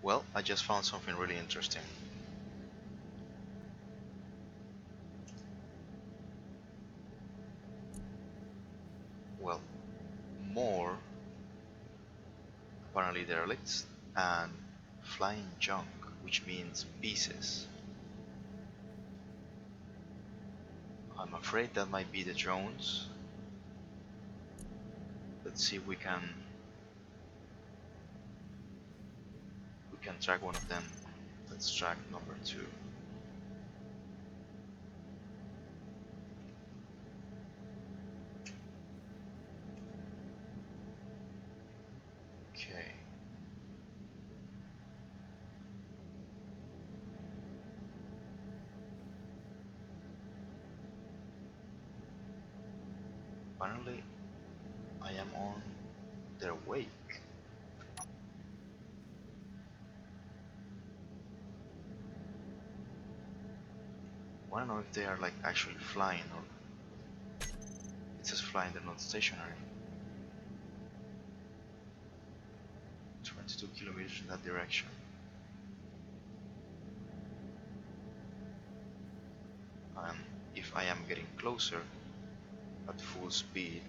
Well, I just found something really interesting. Well, more apparently derelicts and flying junk, which means pieces. I'm afraid that might be the drones. Let's see if we can track one of them. Let's track number 2. Okay. Apparently I am on their wake. I wanna know if they are like actually flying or it's just flying, they're not stationary. 22 kilometers in that direction. And if I am getting closer at full speed,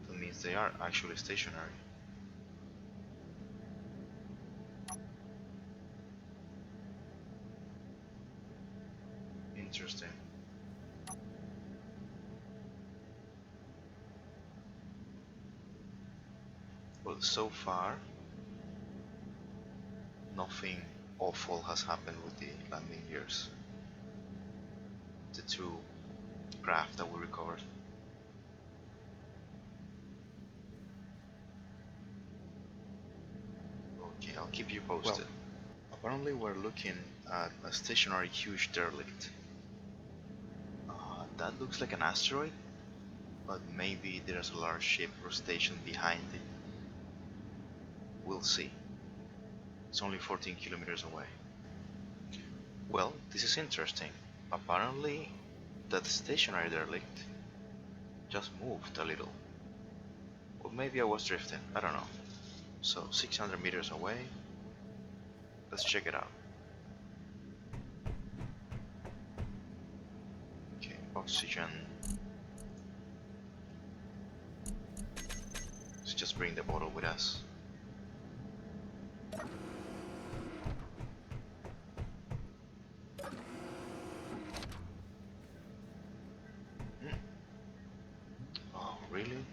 that means they are actually stationary. Interesting. Well, so far, nothing awful has happened with the landing gears. The 2 craft that we recovered. Okay, I'll keep you posted. Well, apparently we're looking at a stationary huge derelict. That looks like an asteroid, but maybe there's a large ship or station behind it. We'll see. It's only 14 kilometers away. Well, this is interesting. Apparently, that stationary derelict just moved a little. Or maybe I was drifting, I don't know. So 600 meters away, let's check it out. Okay, oxygen. Let's just bring the bottle with us. Oh, really?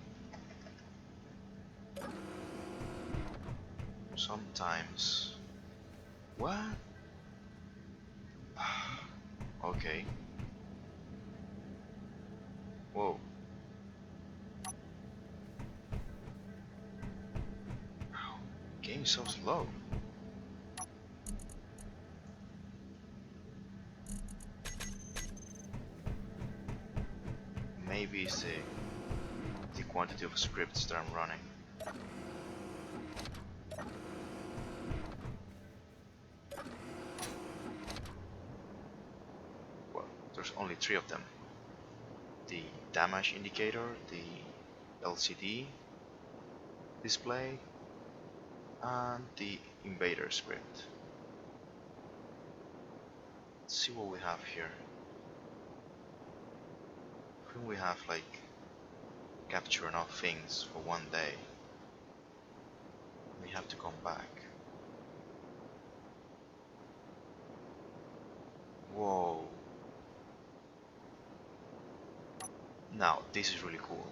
Sometimes. What? Okay. Whoa. Game is so slow. Maybe it's the quantity of scripts that I'm running. Well, there's only 3 of them. The damage indicator, the LCD display, and the invader script. Let's see what we have here. I think we have like capture enough things for one day. We have to come back. Whoa. Now, this is really cool.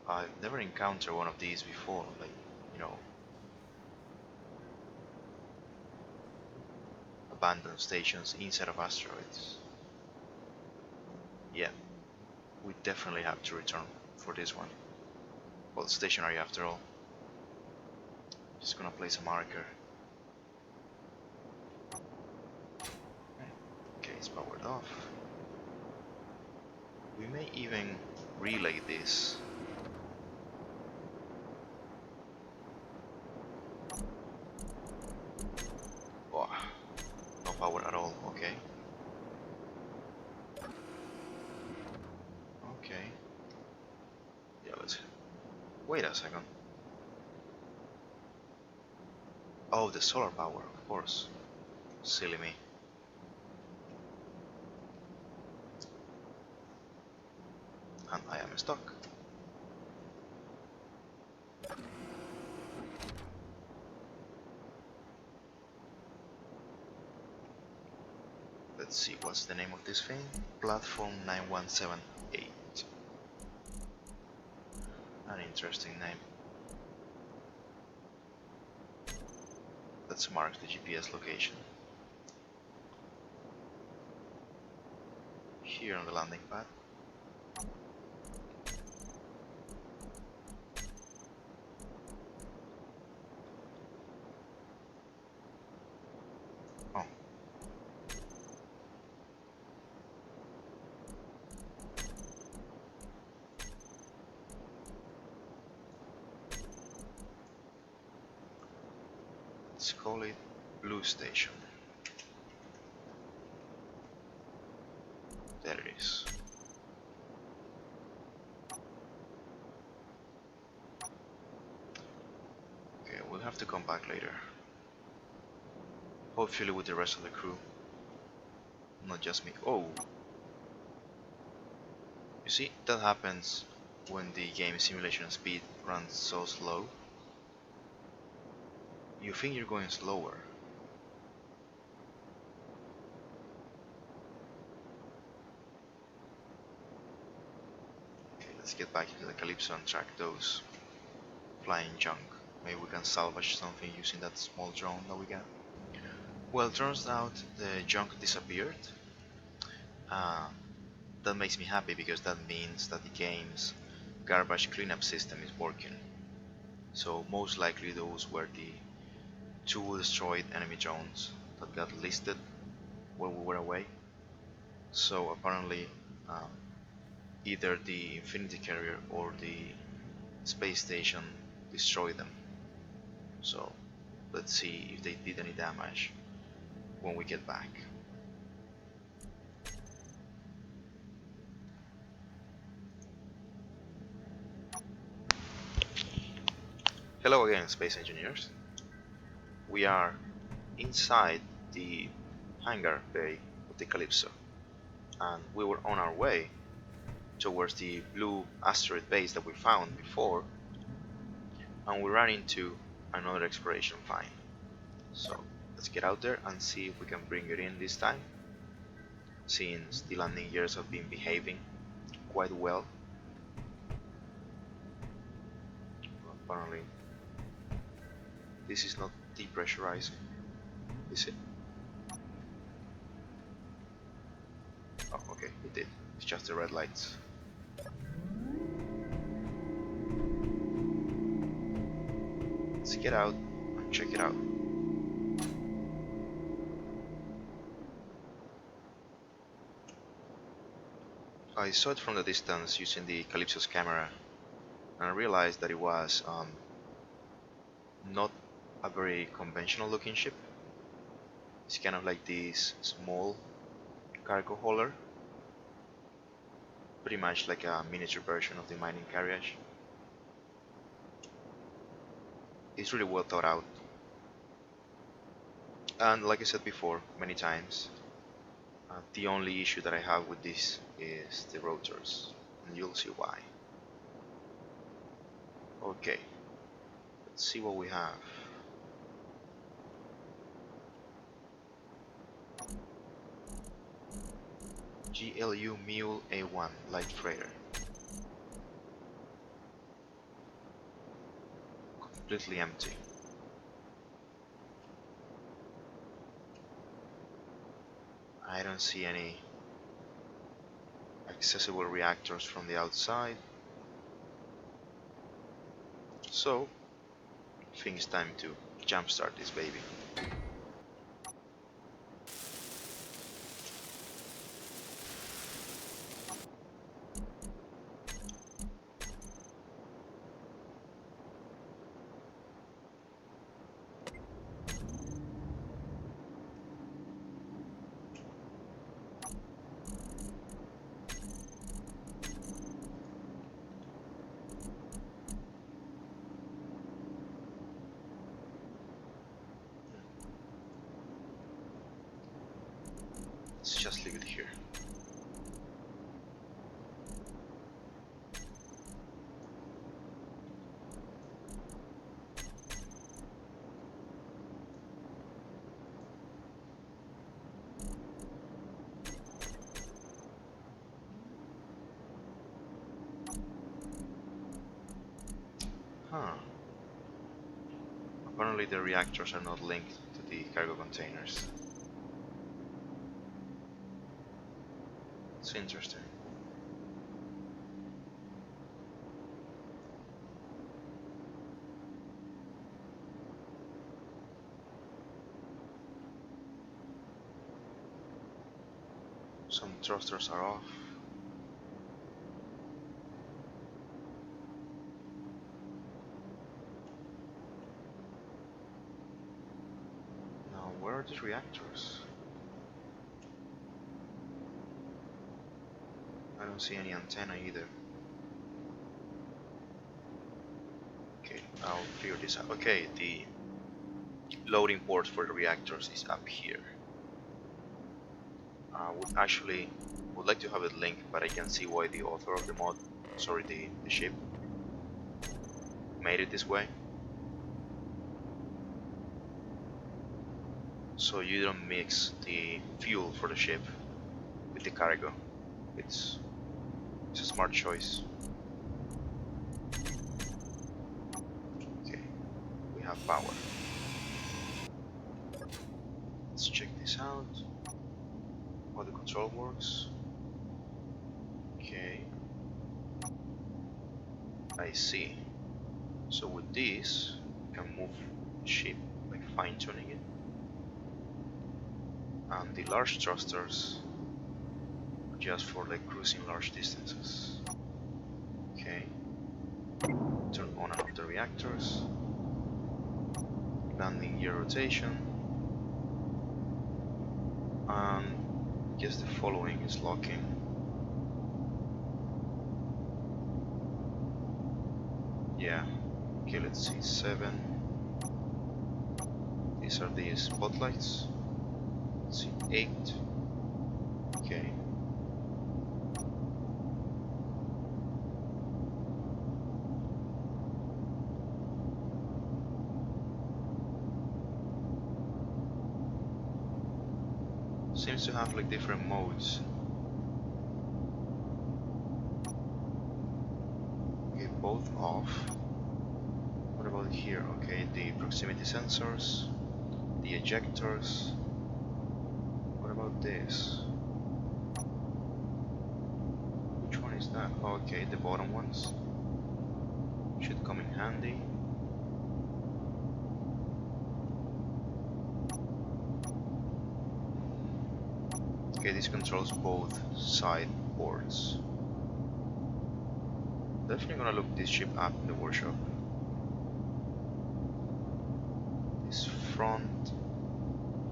I've never encountered one of these before, like, you know, abandoned stations inside of asteroids. Yeah, we definitely have to return for this one. Well, stationary after all. Just gonna place a marker. Okay, it's powered off. We may even relay this. Oh, no power at all, okay. Wait a second. Oh, the solar power, of course. Silly me. And I am stuck. Let's see, what's the name of this thing? Platform 9178. An interesting name. Let's mark the GPS location. Here on the landing pad. Oh. Let's call it Blue Station. There it is. Okay, we'll have to come back later. Hopefully with the rest of the crew. Not just me. Oh! You see, that happens when the game simulation speed runs so slow. You think you're going slower. Okay, let's get back into the Calypso and track those flying junk. Maybe we can salvage something using that small drone that we got. Well, turns out the junk disappeared. Uh, that makes me happy because that means that the game's garbage cleanup system is working. So most likely those were the two destroyed enemy drones that got listed while we were away. So apparently either the Infinity Carrier or the space station destroyed them. So let's see if they did any damage when we get back. Hello again, space engineers. We are inside the hangar bay of the Calypso, and we were on our way towards the blue asteroid base that we found before, and we ran into another exploration find. So let's get out there and see if we can bring it in this time, since the landing gears have been behaving quite well. Apparently this is not depressurizing, is it? Oh, okay, it did. It's just the red lights. Let's get out and check it out. I saw it from the distance using the Calypso's camera, and I realized that it was not a very conventional looking ship. It's kind of like this small cargo hauler, pretty much like a miniature version of the mining carriage. It's really well thought out, and like I said before many times, the only issue that I have with this is the rotors, and you'll see why. Okay, let's see what we have. GLU Mule A1 light freighter. Completely empty. I don't see any accessible reactors from the outside. So, I think it's time to jumpstart this baby. Let's just leave it here. Huh. Apparently the reactors are not linked to the cargo containers. It's interesting. Some thrusters are off. Now, where are these reactors? I don't see any antenna either. Okay, I'll figure this out. Okay, the loading port for the reactors is up here. I would like to have it linked, but I can see why the author of the mod, sorry, the ship, made it this way. So you don't mix the fuel for the ship with the cargo. It's a smart choice. Okay, we have power. Let's check this out. How the control works. Okay, I see. So with this, you can move the ship, like fine-tuning it. And the large thrusters are just for like cruising large distances. Okay. Turn on and off the reactors. Landing gear rotation. And I guess the following is locking. Yeah. Okay, let's see. 7. These are the spotlights. Let's see. 8. Okay. Seems to have like different modes. Okay, both off. What about here? Okay, the proximity sensors, the ejectors. What about this? Which one is that? Okay, the bottom ones. Should come in handy. Okay, this controls both side ports. Definitely gonna look this ship up in the workshop. This front,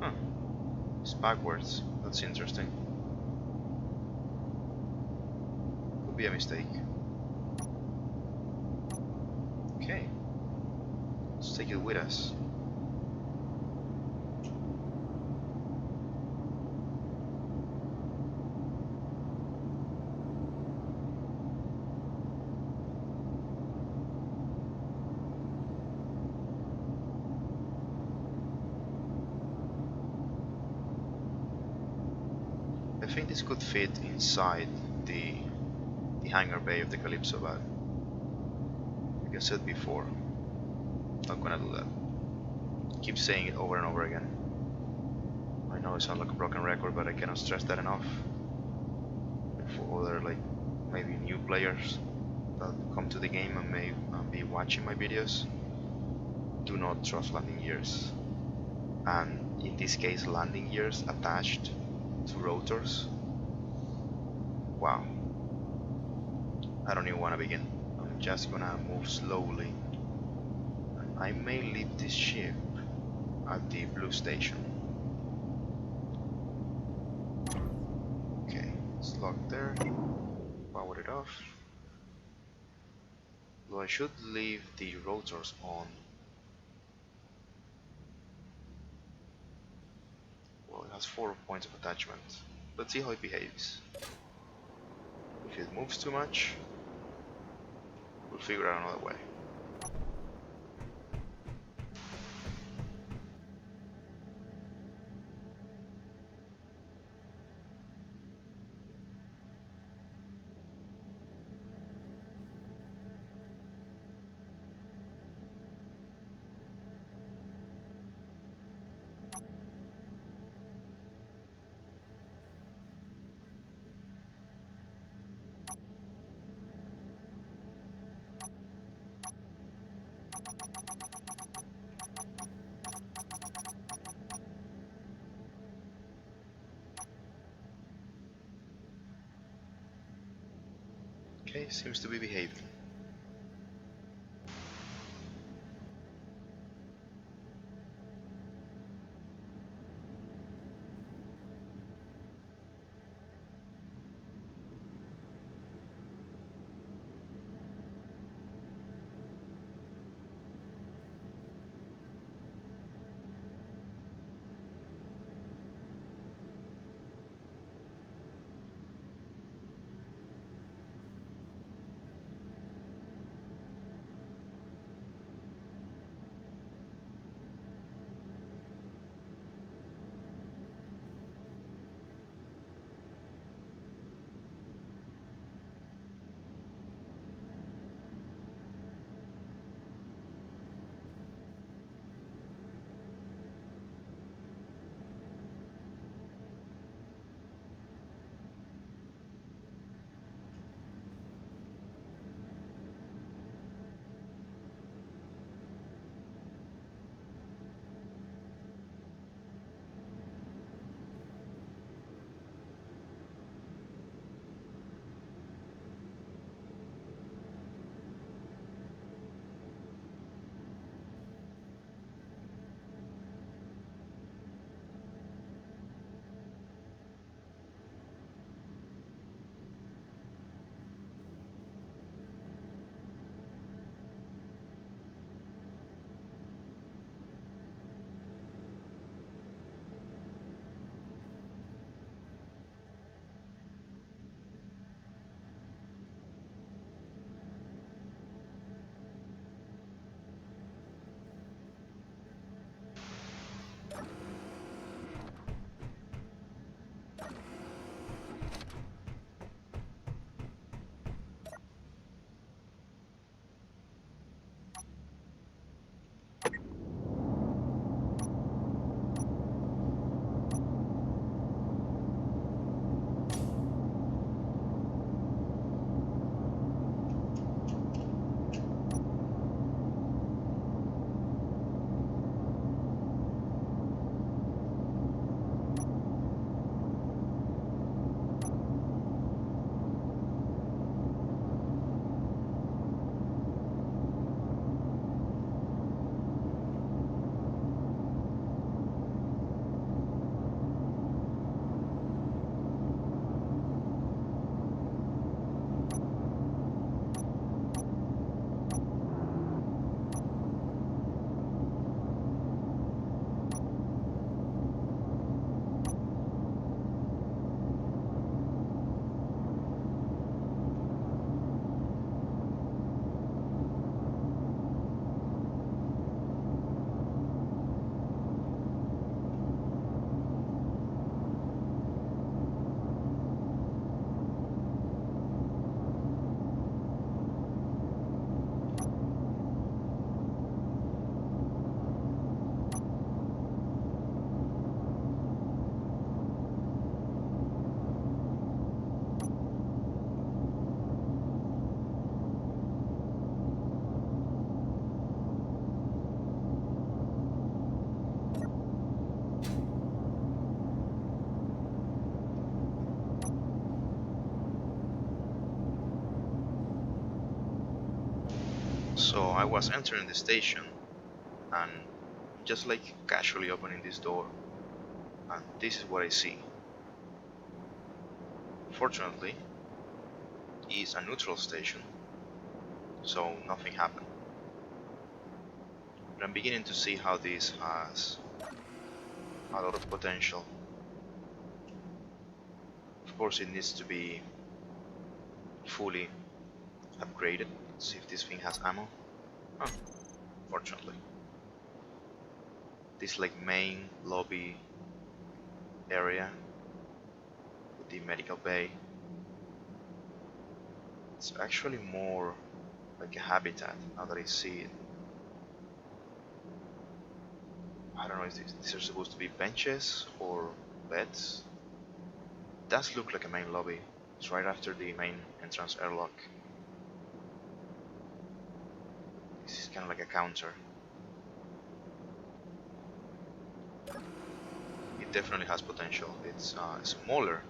huh, it's backwards. That's interesting. Could be a mistake. Okay, let's take it with us. I think this could fit inside the hangar bay of the Calypso, but like I said before, not gonna do that. Keep saying it over and over again. I know it sounds like a broken record, but I cannot stress that enough. For other like maybe new players that come to the game and may be watching my videos, do not trust landing gears. And in this case, landing gears attached to rotors. Wow. I don't even want to begin. I'm just gonna move slowly. And I may leave this ship at the blue station. Okay, it's locked there. Power it off. Though I should leave the rotors on. Well, it has 4 points of attachment. Let's see how it behaves. If it moves too much, we'll figure out another way. Okay, seems to be behaving. So I was entering the station and just like casually opening this door, and this is what I see. Fortunately, it's a neutral station, so nothing happened. But I'm beginning to see how this has a lot of potential. Of course, it needs to be fully upgraded. Let's see if this thing has ammo. Oh, fortunately. This like main lobby area with the medical bay. It's actually more like a habitat now that I see it. I don't know if these are supposed to be benches or beds. It does look like a main lobby. It's right after the main entrance airlock. This is kind of like a counter. It definitely has potential. It's smaller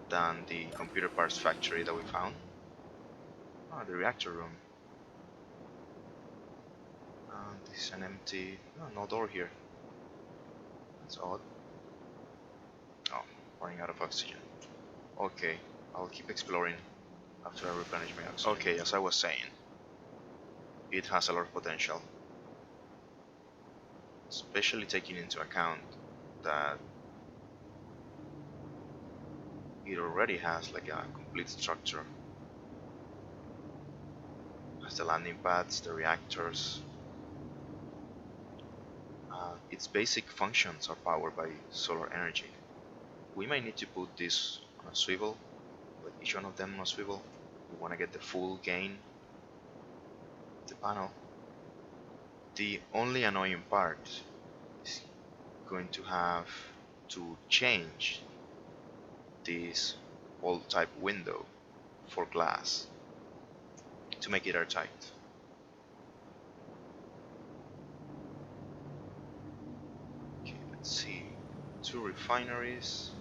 than the computer parts factory that we found. Ah, the reactor room. This is an empty... no door here. That's odd. Oh, running out of oxygen. Okay, I'll keep exploring after I replenish my oxygen. Okay, as I was saying, it has a lot of potential. Especially taking into account that it already has like a complete structure. It has the landing pads, the reactors. Its basic functions are powered by solar energy. We might need to put this on a swivel, like each one of them on a swivel. We want to get the full gain of the panel. The only annoying part is going to have to change this bolt type window for glass to make it airtight. Okay, let's see. 2 refineries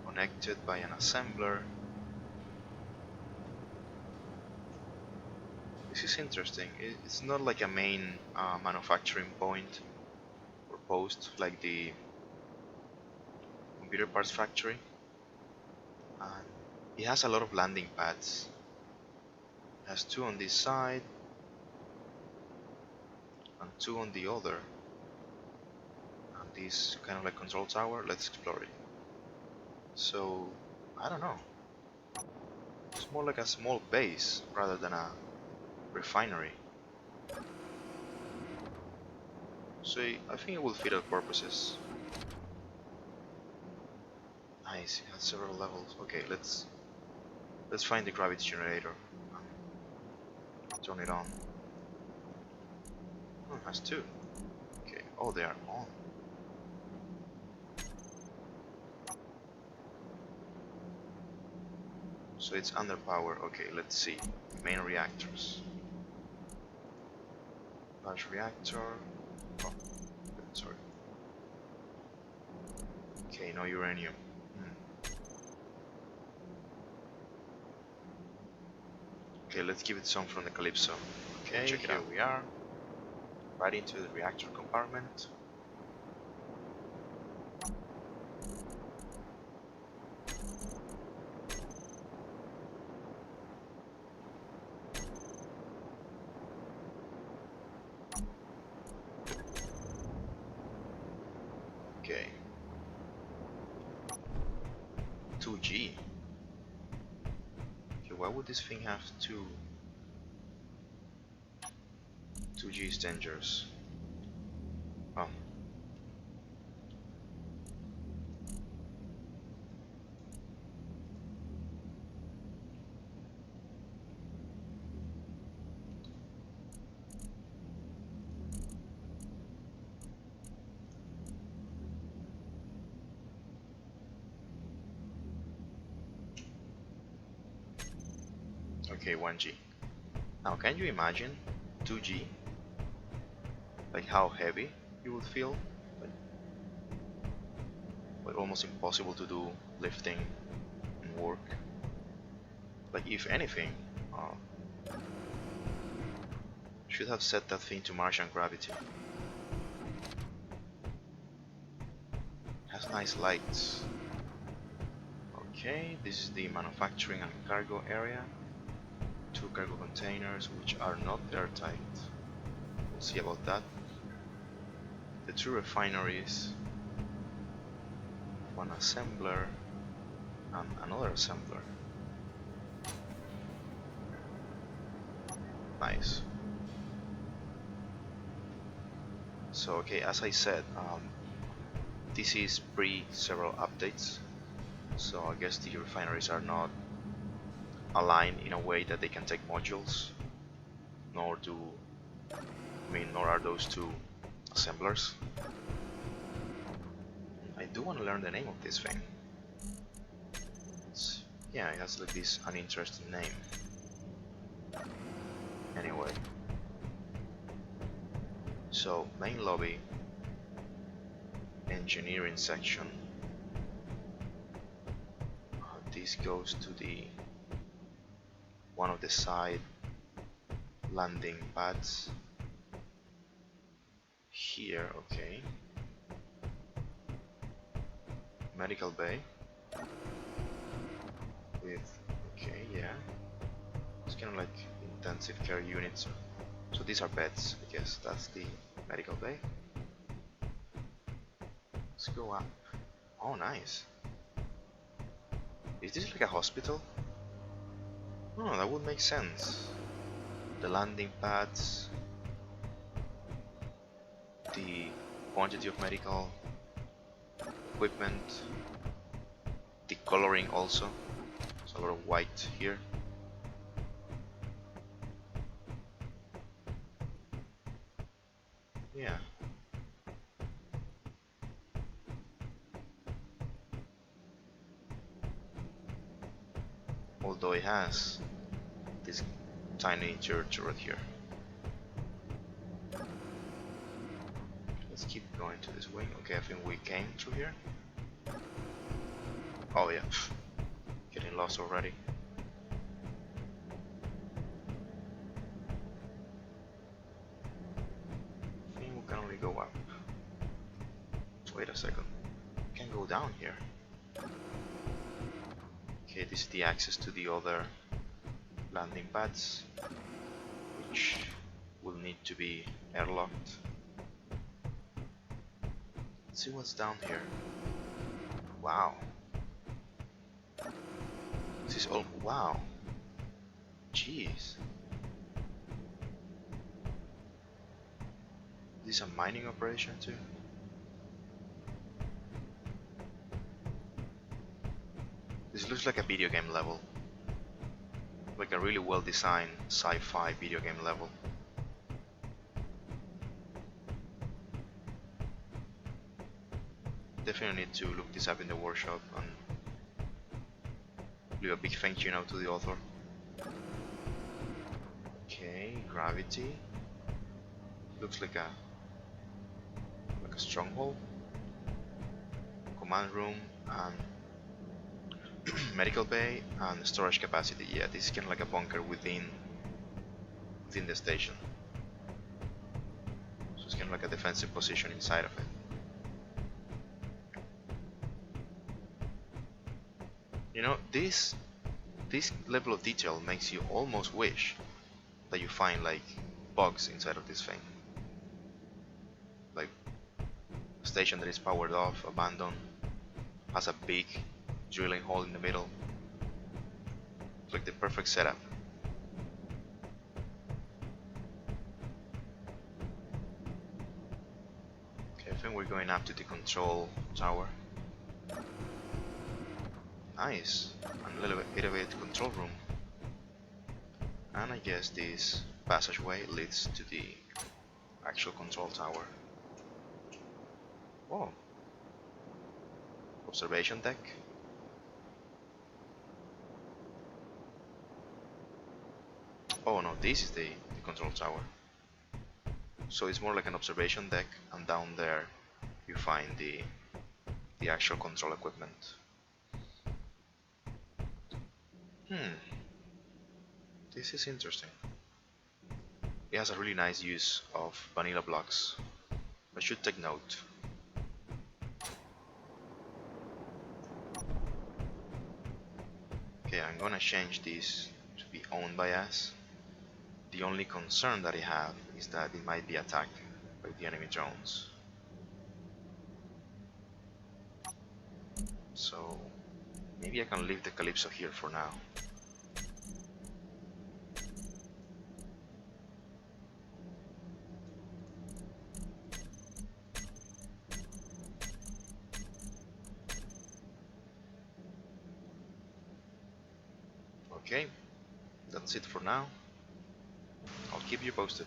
connected by an assembler. This is interesting. It's not like a main manufacturing point or post like the computer parts factory. And it has a lot of landing pads. It has 2 on this side and 2 on the other. And this kind of like control tower. Let's explore it. So, I don't know. It's more like a small base rather than a refinery. So I think it will fit our purposes. Nice, it has several levels. Okay, let's find the gravity generator. Turn it on. Oh, it has 2. Okay, oh, they are on. So it's under power. Okay, let's see. Main reactors. Large reactor. Oh, sorry. Okay, no uranium. Okay, let's give it some from the Calypso. Okay, check it out. Here we are. Right into the reactor compartment. Okay. 2G. Okay, why would this thing have 2G is dangerous. Oh. Okay, 1G. Now, can you imagine 2G? Like how heavy you would feel? Like almost impossible to do lifting and work. Like if anything, should have set that thing to Martian gravity. Has nice lights. Okay, this is the manufacturing and cargo area. 2 cargo containers which are not airtight. We'll see about that. The 2 refineries. one assembler and another assembler. Nice. So okay, as I said, this is pre several updates, so I guess the refineries are not aligned in a way that they can take modules, nor nor are those two assemblers. I do want to learn the name of this thing. Yeah, it has like this uninteresting name. Anyway, so main lobby, engineering section. This goes to the one of the side landing pads here. Okay, medical bay with, okay, yeah, it's kind of like intensive care units. So these are beds, I guess. That's the medical bay. Let's go up. Oh, nice. Is this like a hospital? Oh, that would make sense. The landing pads, the quantity of medical equipment, the coloring also. There's a lot of white here. Yeah. Although it has this tiny church right here. Let's keep going to this wing. Okay, I think we came through here. Oh yeah, getting lost already. I think we can only go up. Wait a second, we can go down here. Okay, this is the access to the other landing pads, which will need to be airlocked. Let's see what's down here. Wow. This is all, wow. Jeez. This is a mining operation too? This looks like a video game level. Like a really well designed sci-fi video game level. Definitely need to look this up in the workshop and leave a big thank you note to the author. Okay, gravity. Looks like a stronghold. Command room and medical bay and storage capacity. Yeah, this is kind of like a bunker within the station. So it's kind of like a defensive position inside of it. You know, this level of detail makes you almost wish that you find like bugs inside of this thing. Like a station that is powered off, abandoned, has a big drilling hole in the middle. It's like the perfect setup. Okay, I think we're going up to the control tower. Nice, and a little bit elevated control room. And I guess this passageway leads to the actual control tower. Whoa. Observation deck. Oh no, this is the control tower. So it's more like an observation deck, and down there you find the actual control equipment. This is interesting. It has a really nice use of vanilla blocks. I should take note. Okay, I'm gonna change this to be owned by us. The only concern that I have is that it might be attacked by the enemy drones. So maybe I can leave the Calypso here for now. Okay, that's it for now. I'll keep you posted.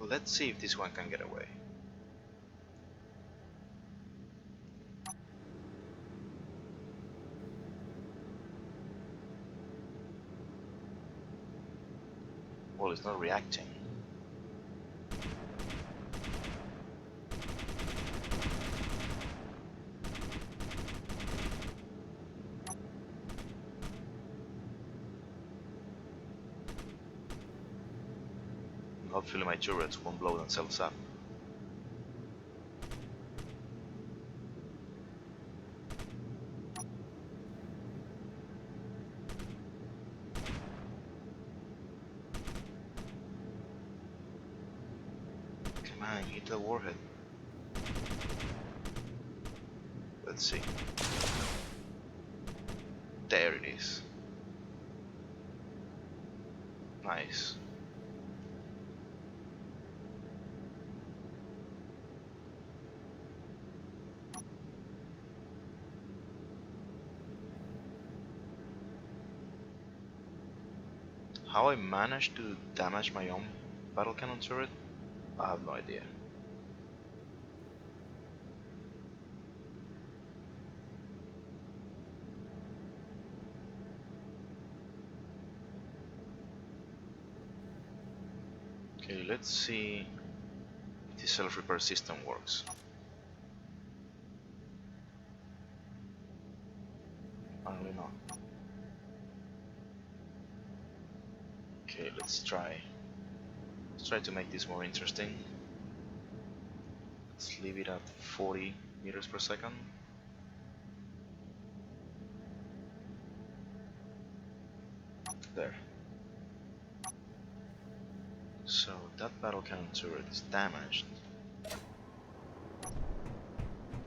Let's see if this one can get away. Well, it's not reacting. Hopefully my turrets won't blow themselves up. Come on, hit the warhead. Let's see. There it is. Nice. How I managed to damage my own battle cannon turret? I have no idea. Okay, let's see if the self-repair system works. Apparently not. Okay, let's try. Let's try to make this more interesting. Let's leave it at 40 meters per second. There. So that battle cannon turret is damaged.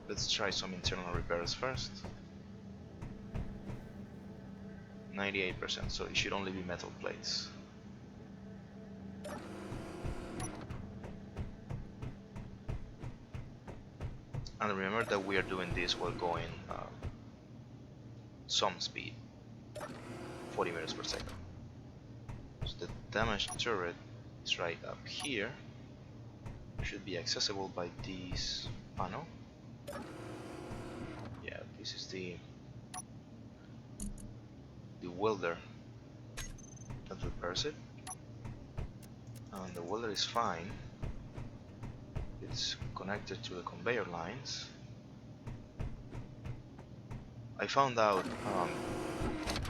Let's try some internal repairs first. 98%, so it should only be metal plates. And remember that we are doing this while going some speed, 40 meters per second. So the damaged turret is right up here. Should be accessible by this panel. Yeah, this is the welder that repairs it, and the welder is fine. It's connected to the conveyor lines. I found out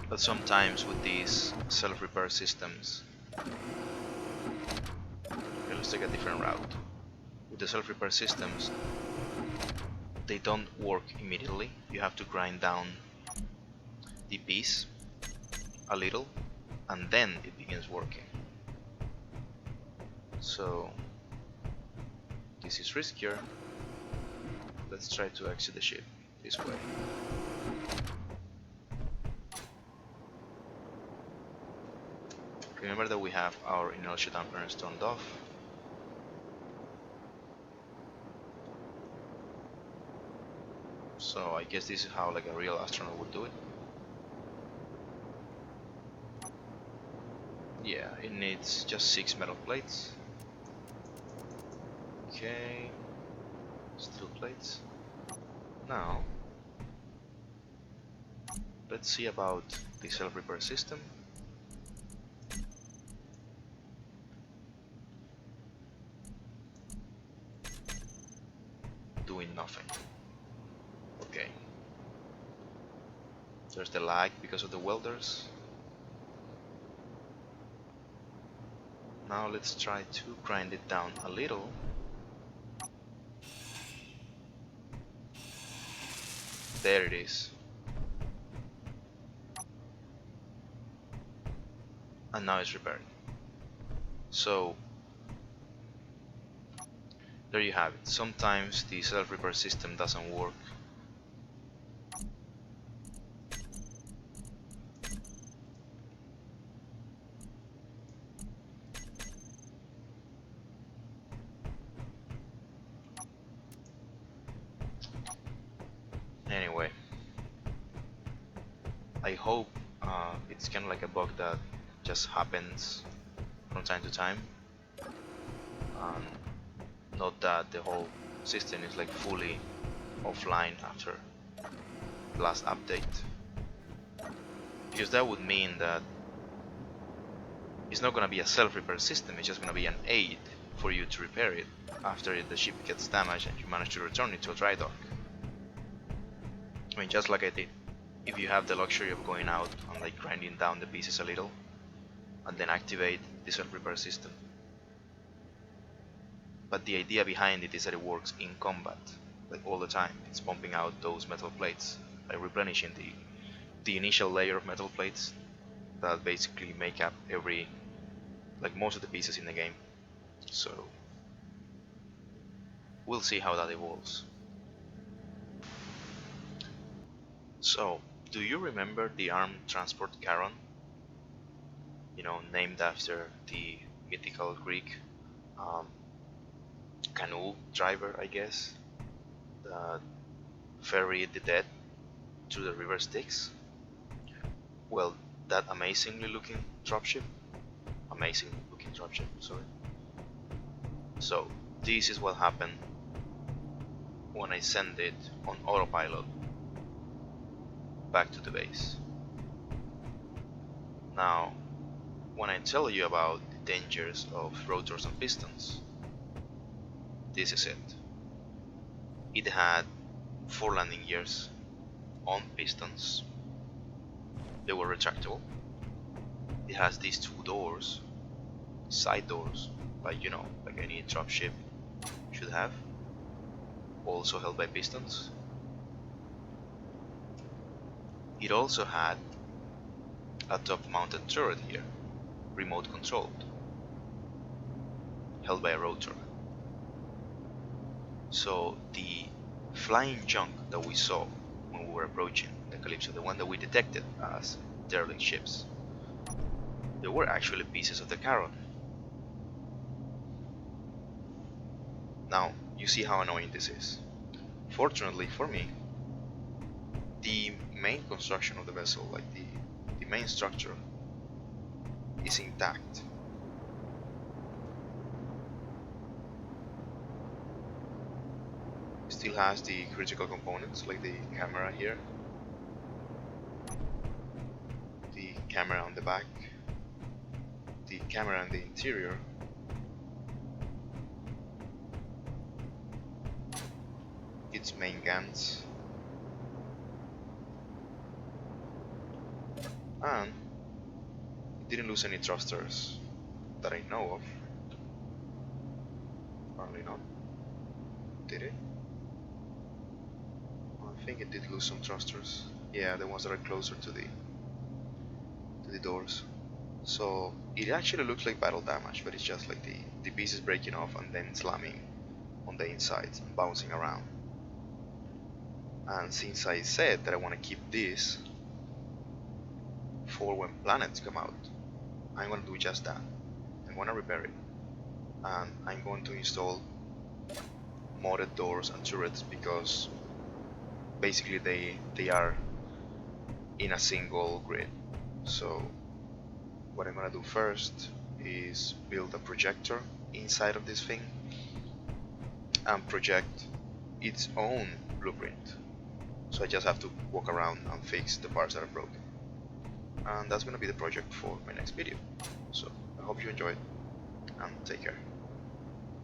that sometimes with these self-repair systems, okay, let's take a different route. With the self-repair systems, they don't work immediately. You have to grind down the piece a little and then it begins working. So this is riskier. Let's try to exit the ship this way. Remember that we have our inertia dampeners turned off. So I guess this is how like a real astronaut would do it. Yeah, it needs just 6 metal plates. Okay, steel plates. Now, let's see about the self-repair system. Doing nothing. Okay. There's the lag because of the welders. Now let's try to grind it down a little. There it is. and now it's repaired. So there you have it. Sometimes the self-repair system doesn't work. Anyway, I hope it's kind of like a bug that just happens from time to time, not that the whole system is like fully offline after the last update, because that would mean that it's not going to be a self-repair system, it's just going to be an aid for you to repair it after the ship gets damaged and you manage to return it to a dry dock. I mean, just like I did. If you have the luxury of going out and like grinding down the pieces a little and then activate the self-repair system. But the idea behind it is that it works in combat, like all the time. It's pumping out those metal plates, like replenishing the initial layer of metal plates that basically make up most of the pieces in the game. So we'll see how that evolves. So, do you remember the armed transport Charon? You know, named after the mythical Greek canoe driver, I guess, that ferried the dead through the river Styx? Well, that amazing looking dropship, sorry. So, this is what happened when I send it on autopilot back to the base. Now, when I tell you about the dangers of rotors and pistons, this is it. It had 4 landing gears on pistons. They were retractable. It has these 2 doors, side doors, like any dropship should have, also held by pistons. It also had a top-mounted turret here, remote controlled, held by a rotor. So the flying junk that we saw when we were approaching the Calypso, the one that we detected as derelict ships, they were actually pieces of the Charon. Now, you see how annoying this is. Fortunately for me, the main construction of the vessel, like the main structure, is intact. It still has the critical components, like the camera here, the camera on the back, the camera in the interior, its main guns, and it didn't lose any thrusters that I know of. Apparently not. Did it? I think it did lose some thrusters. Yeah, the ones that are closer to the doors. So it actually looks like battle damage, but it's just like the pieces breaking off and then slamming on the insides and bouncing around. And since I said that I want to keep this for when planets come out, I'm going to do just that. I'm going to repair it, and I'm going to install modded doors and turrets, because basically they are in a single grid. So what I'm going to do first is build a projector inside of this thing and project its own blueprint. So I just have to walk around and fix the parts that are broken. And that's going to be the project for my next video. So I hope you enjoyed, and take care.